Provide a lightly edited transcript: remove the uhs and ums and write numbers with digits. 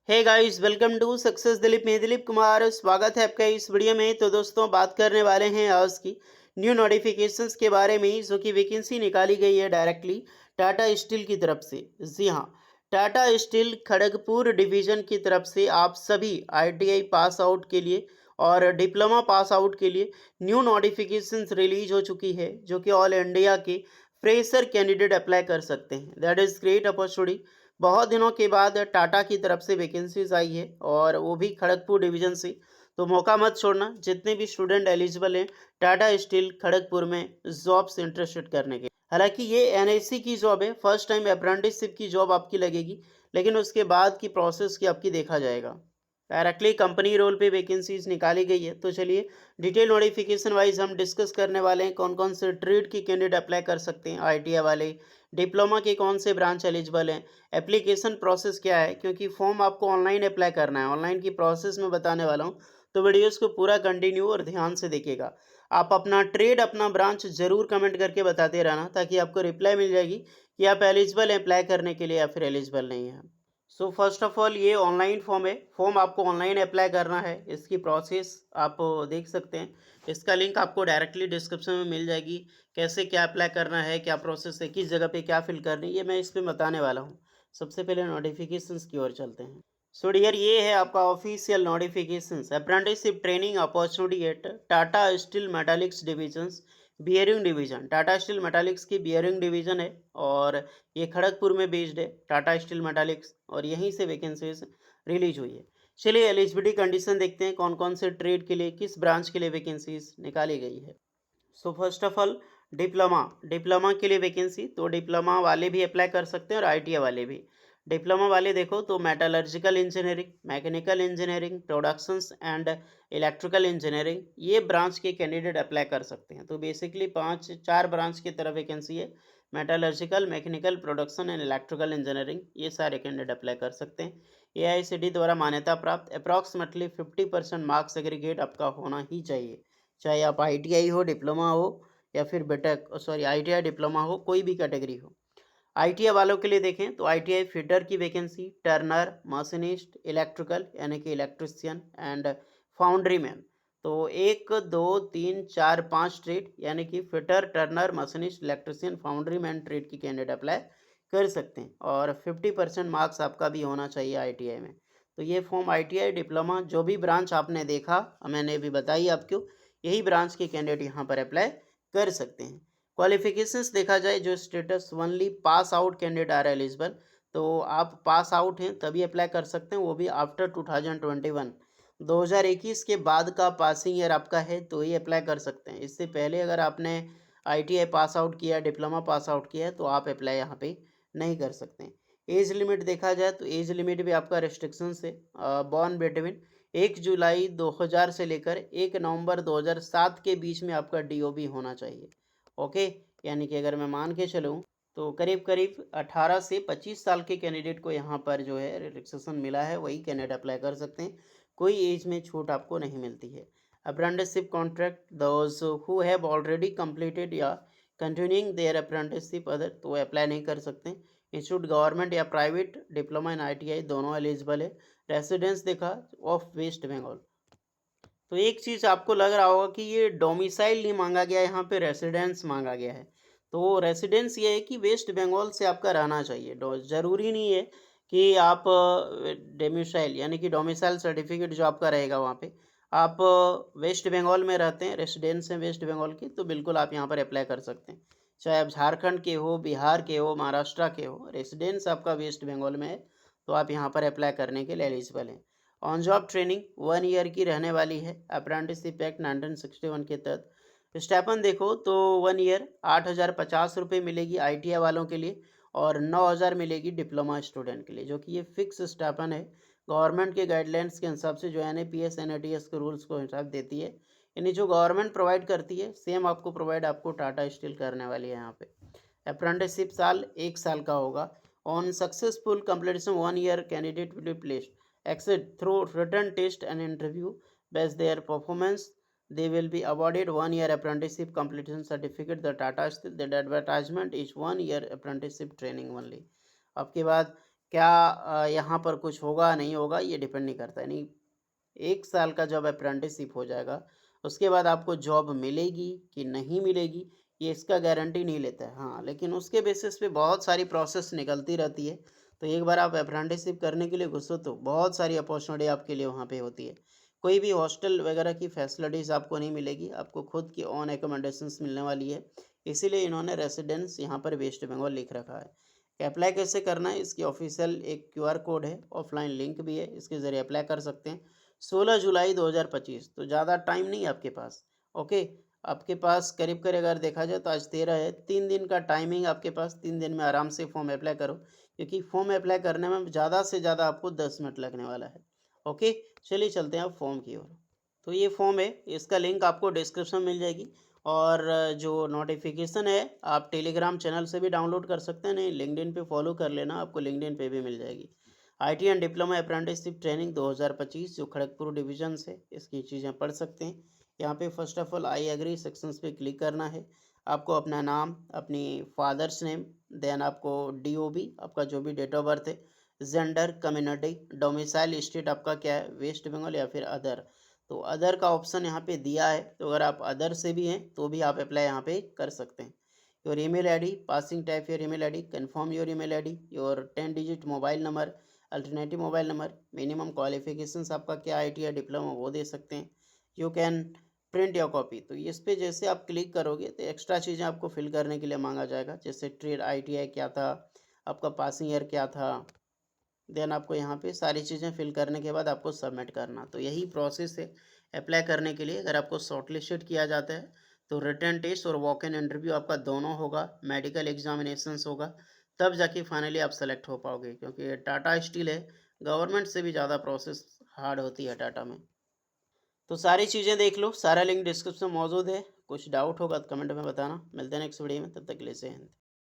Hey guys, welcome to success Dilip. मैं दिलीप कुमार, स्वागत है आपका इस वीडियो में। तो दोस्तों, बात करने वाले हैं आज की न्यू नोटिफिकेशंस के बारे में, जो कि वैकेंसी निकाली गई है डायरेक्टली टाटा स्टील की तरफ से। जी हाँ, टाटा स्टील खड़गपुर डिवीजन की तरफ से आप सभी आईटीआई पास आउट के लिए और डिप्लोमा पास आउट के लिए न्यू नोटिफिकेशंस रिलीज हो चुकी है, जो कि ऑल इंडिया के फ्रेशर कैंडिडेट अप्लाई कर सकते हैं। That is great opportunity. बहुत दिनों के बाद टाटा की तरफ से वैकेंसीज आई है, और वो भी खड़गपुर डिवीजन से। तो मौका मत छोड़ना, जितने भी स्टूडेंट एलिजिबल हैं टाटा स्टील खड़गपुर में जॉब से इंटरेस्टेड करने के। हालांकि ये एनआईसी की जॉब है, फर्स्ट टाइम अप्रेंटिसशिप की जॉब आपकी लगेगी, लेकिन उसके बाद की प्रोसेस की आपकी देखा जाएगा। डायरेक्टली कंपनी रोल पे वैकेंसीज निकाली गई है। तो चलिए, डिटेल नोटिफिकेशन वाइज हम डिस्कस करने वाले हैं कौन कौन से ट्रेड की कैंडिडेट अप्लाई कर सकते हैं। आईटीआई वाले, डिप्लोमा के कौन से ब्रांच एलिजिबल हैं, एप्लीकेशन प्रोसेस क्या है, क्योंकि फॉर्म आपको ऑनलाइन अप्लाई करना है। ऑनलाइन की प्रोसेस मैं बताने वाला हूँ, तो वीडियोस को पूरा कंटिन्यू और ध्यान से देखिएगा। आप अपना ट्रेड, अपना ब्रांच जरूर कमेंट करके बताते रहना, ताकि आपको रिप्लाई मिल जाएगी कि आप एलिजिबल हैं अप्लाई करने के लिए या फिर एलिजिबल नहीं है। सो फर्स्ट ऑफ ऑल, ये ऑनलाइन फॉर्म है। फॉर्म आपको ऑनलाइन अप्लाई करना है। इसकी प्रोसेस आप देख सकते हैं। इसका लिंक आपको डायरेक्टली डिस्क्रिप्शन में मिल जाएगी। कैसे क्या अप्लाई करना है, क्या प्रोसेस है, किस जगह पे क्या फिल करनी है, ये मैं इस पे बताने वाला हूँ। सबसे पहले नोटिफिकेशंस की ओर चलते हैं। सो डियर, ये है आपका official notifications. Apprenticeship training opportunity at Tata steel metallics divisions, bearing division. Tata steel metallics की बियरिंग डिवीजन है, और ये खड़गपुर में बेस्ड है टाटा स्टील मेटालिक्स, और यहीं से वैकेंसीज रिलीज हुई है। चलिए, एलिजिबिलिटी कंडीशन देखते हैं, कौन कौन से ट्रेड के लिए, किस ब्रांच के लिए वैकेंसीज निकाली गई है। So first of all, diploma. Diploma के लिए वैकेंसी, तो डिप्लोमा वाले भी अप्लाई कर सकते हैं और आईटीआई वाले भी। डिप्लोमा वाले देखो तो metallurgical engineering, mechanical engineering, productions and electrical engineering, ये ब्रांच के कैंडिडेट अप्लाई कर सकते हैं। तो बेसिकली पांच चार ब्रांच की तरफ वैकेंसी है। Metallurgical, mechanical, production and electrical engineering, ये सारे कैंडिडेट अप्लाई कर सकते हैं। एआईसीटी द्वारा मान्यता प्राप्त। अप्रॉक्सीमेटली 50% मार्क्स एग्रीगेट आपका होना ही चाहिए, चाहे आप आईटीआई हो, डिप्लोमा हो, या फिर बीटेक, सॉरी, आईटीआई डिप्लोमा हो, कोई भी कैटेगरी हो। आईटीआई वालों के लिए देखें तो आईटीआई फिटर की वैकेंसी, टर्नर, मशीनिस्ट, इलेक्ट्रिकल यानी कि इलेक्ट्रिशियन एंड फाउंड्री मैन। तो एक, दो, तीन, चार, पांच ट्रेड यानी कि fitter, Turner, machinist, electrician, foundry man trade की कैंडिडेट अप्लाई कर सकते हैं, और 50% मार्क्स आपका भी होना चाहिए आईटीआई में। तो ये फॉर्म आईटीआई, डिप्लोमा, जो भी ब्रांच आपने देखा, मैंने अभी बताई आपको, यही ब्रांच के कैंडिडेट यहाँ पर अप्लाई कर सकते हैं। क्वालिफिकेशंस देखा जाए, जो status only pass out candidate are eligible, तो आप पास आउट हैं तभी अप्लाई कर सकते हैं, वो भी आफ्टर 2021। 2021 के बाद का पासिंग ईयर आपका है तो ही अप्लाई कर सकते हैं। इससे पहले अगर आपने आईटीआई पास आउट किया, डिप्लोमा पास आउट किया है, तो आप अप्लाई यहाँ पे नहीं कर सकते हैं। एज लिमिट देखा जाए तो एज लिमिट भी आपका रिस्ट्रिक्शन से, बॉर्न बिटवीन 1 जुलाई 2000 से लेकर 1 नवंबर 2007 के बीच में आपका डीओबी होना चाहिए। ओके, यानी कि अगर मैं मान के चलूँ तो करीब करीब 18 से 25 साल के कैंडिडेट को यहाँ पर जो है रिलैक्सेशन मिला है, वही कैंडिडेट अप्लाई कर सकते हैं। कोई एज में छूट आपको नहीं मिलती है। Apprenticeship contract, those who have already completed या कंटिन्यूइंग देयर अप्रेंटिसशिप अदर, तो वो अप्लाई नहीं कर सकते। इंस्टीट्यूट गवर्नमेंट या प्राइवेट, डिप्लोमा इन आईटीआई दोनों एलिजिबल है। रेसिडेंस देखा, ऑफ वेस्ट बंगाल। तो एक चीज़ आपको लग रहा होगा कि ये डोमिसाइल नहीं मांगा गया, यहाँ पे रेसिडेंस मांगा गया है। तो रेसिडेंस ये है कि वेस्ट बंगाल से आपका रहना चाहिए। ज़रूरी नहीं है कि आप डोमिसाइल यानी कि डोमिसाइल सर्टिफिकेट जो आपका रहेगा वहाँ पे, आप वेस्ट बंगाल में रहते हैं, रेसिडेंस हैं वेस्ट बंगाल की, तो बिल्कुल आप यहाँ पर अप्लाई कर सकते हैं। चाहे आप झारखंड के हो, बिहार के हो, महाराष्ट्र के हो, रेसिडेंस आपका वेस्ट बंगाल में है, तो आप यहाँ पर अप्लाई करने के लिए एलिजिबल हैं। ऑन जॉब ट्रेनिंग 1 ईयर की रहने वाली है, अप्रेंटिसशिप एक्ट 1961 के तहत। स्टाइपेंड देखो तो 1 ईयर 8,050 रुपये मिलेगी आईटीआई वालों के लिए, और 9,000 मिलेगी डिप्लोमा स्टूडेंट के लिए, जो कि ये फिक्स स्टाइपेंड है। गवर्नमेंट के गाइडलाइंस के हिसाब से, जो एनएपीएस एनएटीएस के रूल्स को हिसाब देती है, यानी जो गवर्नमेंट प्रोवाइड करती है सेम आपको प्रोवाइड आपको टाटा स्टील करने वाली है यहाँ पे। अप्रेंटिसशिप साल 1 साल का होगा। On successful completion 1 year candidate will be placed exit through written test and interview. Based their performance, they will be awarded 1 year apprenticeship completion certificate. The Tata Steel, the advertisement is 1 year apprenticeship training only. आपके बाद क्या यहाँ पर कुछ होगा नहीं होगा ये डिपेंड नहीं करता है। नहीं, 1 साल का जब अप्रेंटिसशिप हो जाएगा, उसके बाद आपको जॉब मिलेगी कि नहीं मिलेगी, ये इसका गारंटी नहीं लेता है। हाँ, लेकिन उसके बेसिस पे बहुत सारी प्रोसेस निकलती रहती है। तो एक बार आप अप्रेंटिसशिप करने के लिए घुसो तो बहुत सारी अपॉर्च्युनिटी आपके लिए वहाँ पे होती है। कोई भी हॉस्टल वगैरह की फैसिलिटीज़ आपको नहीं मिलेगी, आपको खुद की ओन अकोमोडेशंस मिलने वाली है। इसीलिए इन्होंने रेसिडेंस यहाँ पर वेस्ट बंगाल लिख रखा है। अप्लाई कैसे करना है, इसकी ऑफ़िशियल एक क्यूआर कोड है, ऑफ़लाइन लिंक भी है, इसके ज़रिए अप्लाई कर सकते हैं। 16 जुलाई 2025, तो ज़्यादा टाइम नहीं है आपके पास। ओके, आपके पास करीब-करीब अगर देखा जाए तो आज 13 है, 3 दिन का टाइमिंग आपके पास, 3 दिन में आराम से फॉर्म अप्लाई करो, क्योंकि फॉर्म अप्लाई करने में ज़्यादा से ज़्यादा आपको 10 मिनट लगने वाला है। ओके, चलिए चलते हैं अब फॉर्म की ओर। तो ये फॉर्म है, इसका लिंक आपको डिस्क्रिप्शन में मिल जाएगी और जो नोटिफ़िकेशन है, आप टेलीग्राम चैनल से भी डाउनलोड कर सकते हैं, नहीं लिंक्डइन पे फॉलो कर लेना, आपको लिंक्डइन पे भी मिल जाएगी। IT and diploma apprenticeship training 2025 जो खड़गपुर डिवीजन से, इसकी चीज़ें पढ़ सकते हैं। यहाँ पे first of all I agree sections पे क्लिक करना है। आपको अपना नाम, अपनी फादर्स नेम, देन आपको डीओबी, आपका जो भी डेट ऑफ बर्थ है, जेंडर, कम्युनिटी, डोमिसाइल स्टेट आपका क्या है, वेस्ट बंगाल या फिर अदर। तो अदर का ऑप्शन यहाँ पे दिया है, तो अगर आप अदर से भी हैं तो भी आप अप्लाई यहाँ पे कर सकते हैं। Your email ID, passing type your email ID, confirm your email ID, your 10 digit mobile number, alternative mobile number, minimum qualifications आपका क्या आईटी या डिप्लोमा वो दे सकते हैं। You can print your copy, तो इस पे जैसे आप क्लिक करोगे तो एक्स्ट्रा चीज़ें आपको फिल करने के लिए मांगा जाएगा, जैसे ट्रेड आईटीआई क्या था, आपका पासिंग ईयर क्या था, देन आपको यहाँ पे सारी चीज़ें फिल करने के बाद आपको सबमिट करना। तो यही प्रोसेस है अप्लाई करने के लिए। अगर आपको शॉर्टलिस्टेड किया जाता है तो रिटन टेस्ट और वॉक इन इंटरव्यू आपका दोनों होगा, मेडिकल एग्जामिनेशंस होगा, तब जाके फाइनली आप सेलेक्ट हो पाओगे, क्योंकि ये टाटा स्टील है, गवर्नमेंट से भी ज़्यादा प्रोसेस हार्ड होती है टाटा में। तो सारी चीज़ें देख लो, सारा लिंक डिस्क्रिप्शन में मौजूद है। कुछ डाउट होगा तो कमेंट में बताना। मिलते हैं नेक्स्ट वीडियो में, तब तक के लिए जय हिंद।